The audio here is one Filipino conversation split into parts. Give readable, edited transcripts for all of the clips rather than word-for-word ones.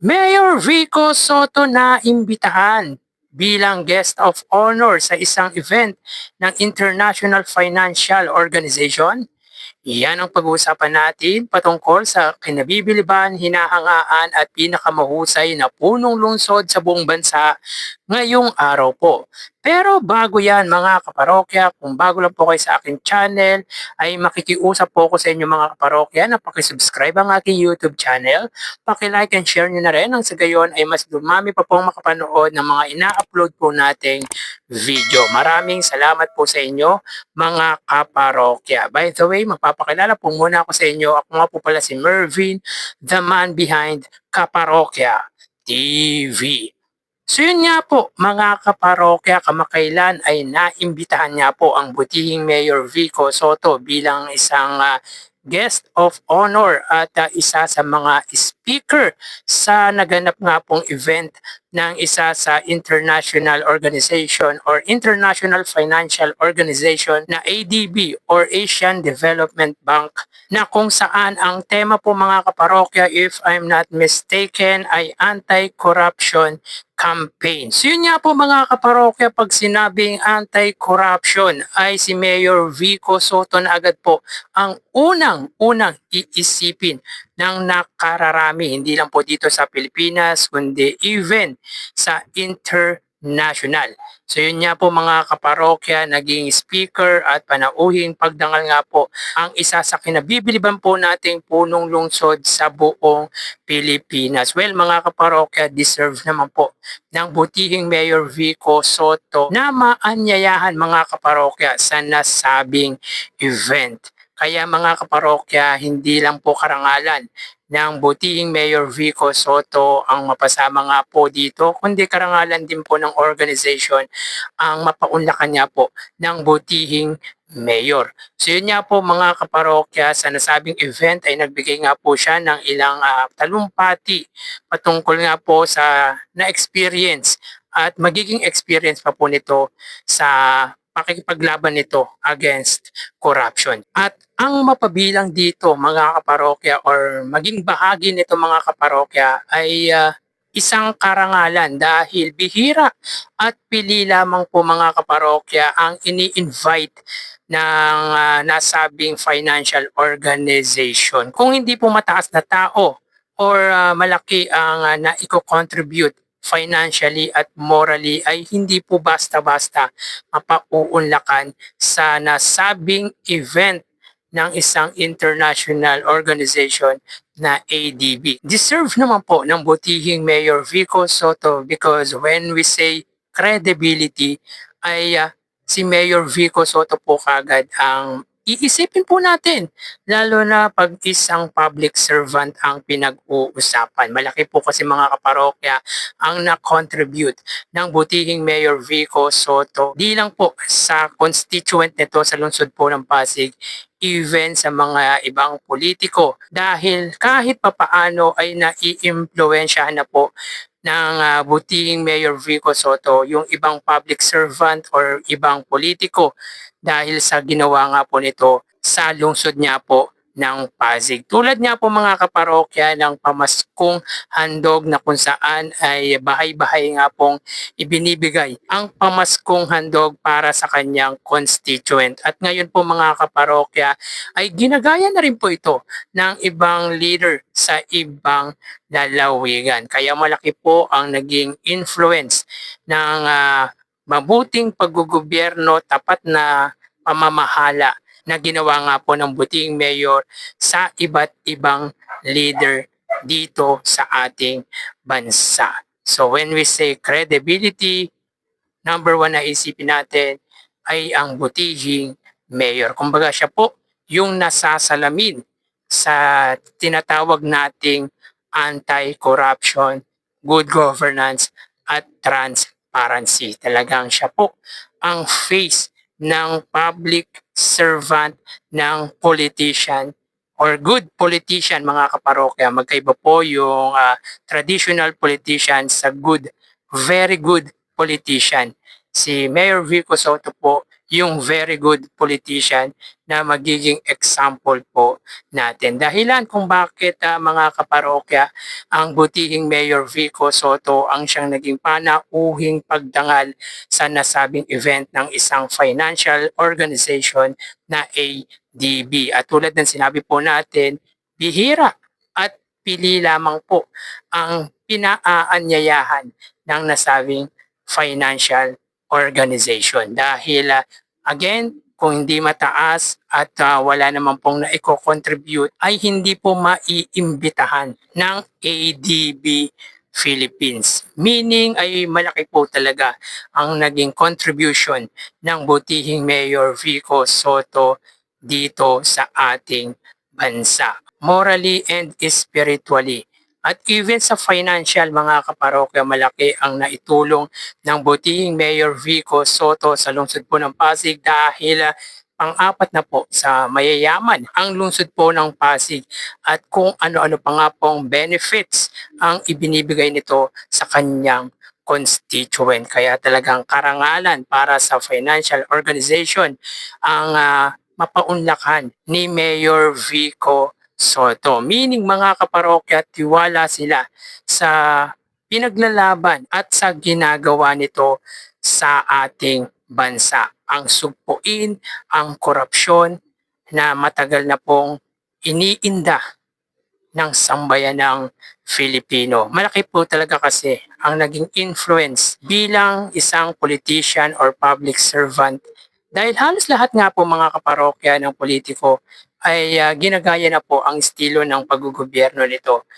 Mayor Vico Soto na imbitahan bilang guest of honor sa isang event ng International Financial Organization. Yan ang pag-uusapan natin patungkol sa kinabibiliban, hinahangaan at pinakamahusay na punong lungsod sa buong bansa ngayong araw po. Pero bago yan mga kaparokya, kung bago lang po kayo sa aking channel, ay makikiusap po ako sa inyo mga kaparokya na pakisubscribe ang aking YouTube channel, pakilike and share nyo na rin nang sa gayon ay mas dumami pa pong makapanood ng mga ina-upload po nating video. Maraming salamat po sa inyo mga kaparokya. By the way, magpapakilala po muna ako sa inyo. Ako nga po pala si Mervin, the man behind Kaparokya TV. So yun nga po mga kaparokya, kamakailan ay naimbitahan nga po ang butihing Mayor Vico Soto bilang isang guest of honor at isa sa mga speaker sa naganap nga pong event ng isa sa international organization or International Financial Organization na ADB or Asian Development Bank, na kung saan ang tema po mga kaparokya, if I'm not mistaken, ay anti-corruption campaign. So yun nga po mga kaparokya, pag sinabing anti-corruption ay si Mayor Vico Soto na agad po ang unang iisipin ng nakararami, hindi lang po dito sa Pilipinas kundi even sa international. So yun nga po mga kaparokya, naging speaker at panauhing pagdangal nga po ang isa sa kinabibiliban po nating punong lungsod sa buong Pilipinas. Well mga kaparokya, deserve naman po ng butihing Mayor Vico Soto na maanyayahan mga kaparokya sa nasabing event. Kaya mga kaparokya, hindi lang po karangalan ng butihing Mayor Vico Soto ang mapasama nga po dito, kundi karangalan din po ng organization ang mapaunlakan niya po ng butihing mayor. So yun nga po mga kaparokya, sa nasabing event ay nagbigay nga po siya ng ilang talumpati patungkol nga po sa na-experience at magiging experience pa po nito sa pakikipaglaban nito against corruption. At ang mapabilang dito mga kaparokya or maging bahagi nito mga kaparokya ay isang karangalan dahil bihira at pili lamang po mga kaparokya ang ini-invite ng nasabing financial organization. Kung hindi po mataas na tao or malaki ang naiko-contribute financially at morally, ay hindi po basta-basta mapauunlakan sa nasabing event ng isang international organization na ADB. Deserve naman po ng butihing Mayor Vico Soto because when we say credibility ay si Mayor Vico Soto po kagad ang iisipin po natin, lalo na pag isang public servant ang pinag-uusapan. Malaki po kasi mga kaparokya ang na-contribute ng butihing Mayor Vico Soto, di lang po sa constituent nito sa lungsod po ng Pasig, even sa mga ibang politiko, dahil kahit papaano ay nai-impluwensyahan na po ng butihing Mayor Vico Soto yung ibang public servant or ibang politiko dahil sa ginawa nga po nito sa lungsod niya po ng Pasig. Tulad nga po mga kaparokya ng pamaskong handog na kung saan ay bahay-bahay nga pong ibinibigay ang pamaskong handog para sa kanyang constituent. At ngayon po mga kaparokya ay ginagaya na rin po ito ng ibang leader sa ibang lalawigan. Kaya malaki po ang naging influence ng mabuting paggugobyerno, tapat na pamamahala na ginawa nga po ng butihing mayor sa iba't ibang leader dito sa ating bansa. So when we say credibility, number one na isipin natin ay ang butihing mayor. Kumbaga siya po yung nasasalamin sa tinatawag nating anti-corruption, good governance at transparency. Talagang siya po ang face ng public servant, ng politician or good politician mga kaparokya. Magkaiba po yung traditional politician sa good, very good politician. Si Mayor Vico Soto po yung very good politician na magiging example po natin. Dahilan kung bakit mga kaparokya, ang butihing Mayor Vico Soto ang siyang naging panauhing pagdangal sa nasabing event ng isang financial organization na ADB. At tulad ng sinabi po natin, bihira at pili lamang po ang pinaaanyayahan ng nasabing financial organization. Dahil again, kung hindi mataas at wala naman pong naiko-contribute ay hindi po maiimbitahan ng ADB Philippines. Meaning ay malaki po talaga ang naging contribution ng butihing Mayor Vico Soto dito sa ating bansa. Morally and spiritually. At even sa financial mga kaparokya, malaki ang naitulong ng butihing Mayor Vico Soto sa lungsod po ng Pasig dahil pang-apat na po sa mayayaman ang lungsod po ng Pasig at kung ano-ano pa nga pong benefits ang ibinibigay nito sa kanyang constituent. Kaya talagang karangalan para sa financial organization ang mapaunlakan ni Mayor Vico Soto. Meaning mga kaparokya, tiwala sila sa pinaglalaban at sa ginagawa nito sa ating bansa. Ang sugpuin, ang korupsyon na matagal na pong iniinda ng sambayan ng Filipino. Malaki po talaga kasi ang naging influence bilang isang politician or public servant dahil halos lahat nga po mga kaparokya ng politiko ay ginagaya na po ang estilo ng paggugobyerno nito.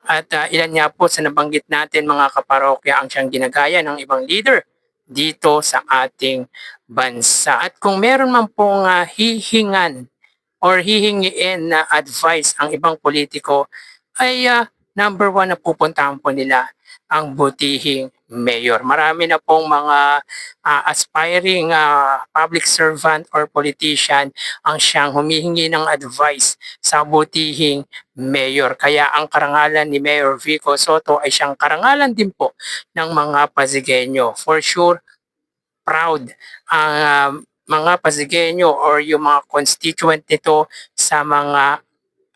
At ilan nga po sa nabanggit natin mga kaparokya ang siyang ginagaya ng ibang leader dito sa ating bansa. At kung meron man pong hihingan or hihingiin na advice ang ibang politiko ay number one na pupuntahan po nila ang butihing mayor. Marami na pong mga aspiring public servant or politician ang siyang humihingi ng advice sa butihing mayor. Kaya ang karangalan ni Mayor Vico Soto ay siyang karangalan din po ng mga Pasigueño. For sure, proud ang mga Pasigueño or yung mga constituent nito sa mga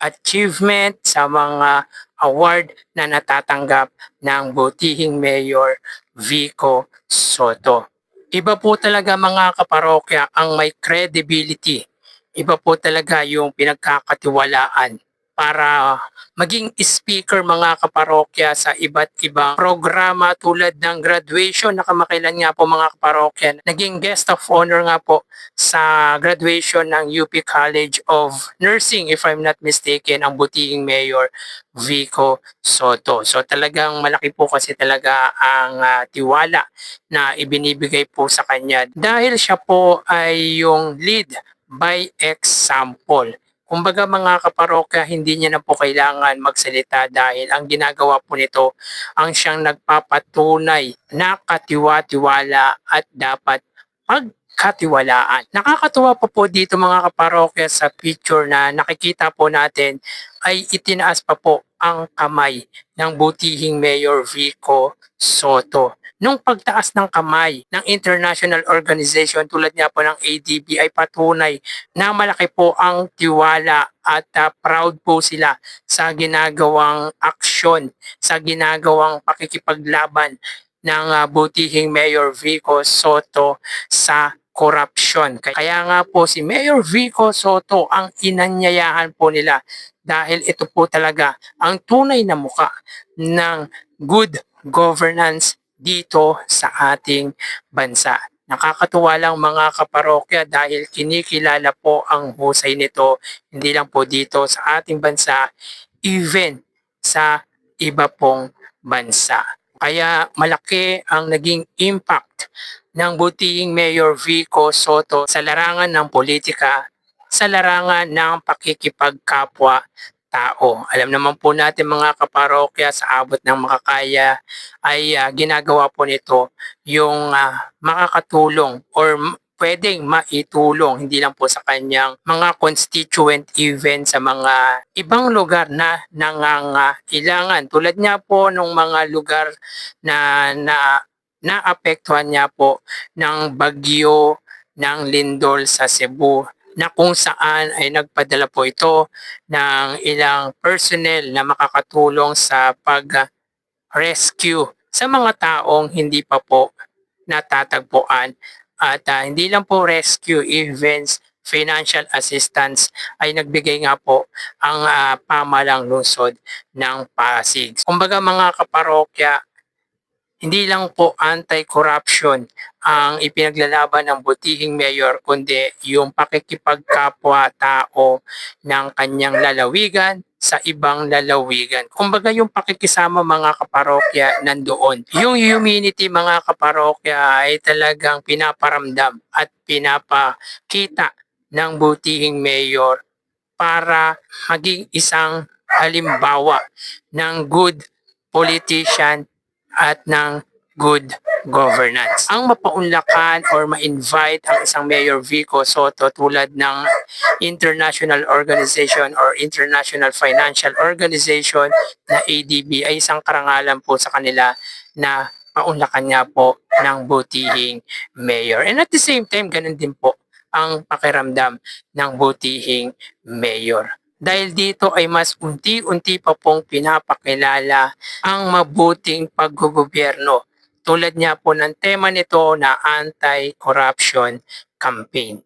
achievement, sa mga award na natatanggap ng butihing Mayor Vico Soto. Iba po talaga mga kaparokya ang may credibility. Iba po talaga yung pinagkakatiwalaan para maging speaker mga kaparokya sa iba't ibang programa tulad ng graduation na kamakailan nga po mga kaparokya. Naging guest of honor nga po sa graduation ng UP College of Nursing if I'm not mistaken ang butihing Mayor Vico Soto. So talagang malaki po kasi talaga ang tiwala na ibinibigay po sa kanya dahil siya po ay yung lead by example. Kumbaga mga kaparokya, hindi niya na po kailangan magsalita dahil ang ginagawa po nito ang siyang nagpapatunay na katiwa-tiwala at dapat pagkatiwalaan. Nakakatuwa po dito mga kaparokya sa picture na nakikita po natin ay itinaas pa po ang kamay ng butihing Mayor Vico Soto. Nung pagtaas ng kamay ng international organization tulad nga po ng ADB ay patunay na malaki po ang tiwala at proud po sila sa ginagawang aksyon, sa ginagawang pakikipaglaban ng butihing Mayor Vico Soto sa korupsyon. Kaya nga po si Mayor Vico Soto ang inanyayahan po nila dahil ito po talaga ang tunay na muka ng good governance dito sa ating bansa. Nakakatuwa lang mga kaparokya dahil kinikilala po ang husay nito hindi lang po dito sa ating bansa, even sa iba pong bansa. Kaya malaki ang naging impact ng butihing Mayor Vico Soto sa larangan ng politika, sa larangan ng pakikipagkapwa tao. Alam naman po natin mga kaparokya sa abot ng makakaya ay ginagawa po nito yung makakatulong or pwedeng maitulong hindi lang po sa kanyang mga constituent even sa mga ibang lugar na nangangailangan. Tulad niya po nung mga lugar na naapektuhan niya po ng bagyo ng lindol sa Cebu na kung saan ay nagpadala po ito ng ilang personnel na makakatulong sa pag-rescue sa mga taong hindi pa po natatagpuan. At hindi lang po rescue events, financial assistance ay nagbigay nga po ang pamalang lungsod ng Pasig. Kumbaga mga kaparokya, hindi lang po anti-corruption ang ipinaglalaban ng butihing mayor, kundi yung pakikipagkapwa-tao ng kanyang lalawigan sa ibang lalawigan. Kumbaga yung pakikisama mga kaparokya nandoon. Yung humanity mga kaparokya ay talagang pinaparamdam at pinapakita ng butihing mayor para maging isang halimbawa ng good politician at ng good governance. Ang mapaunlakan or ma-invite ang isang Mayor Vico Soto tulad ng international organization or international financial organization na ADB ay isang karangalan po sa kanila na paunlakan nga po ng butihing mayor. And at the same time, ganun din po ang pakiramdam ng butihing mayor. Dahil dito ay mas unti-unti pa pong pinapakilala ang mabuting paggogobyerno. Tulad niya po ng tema nito na anti-corruption campaign.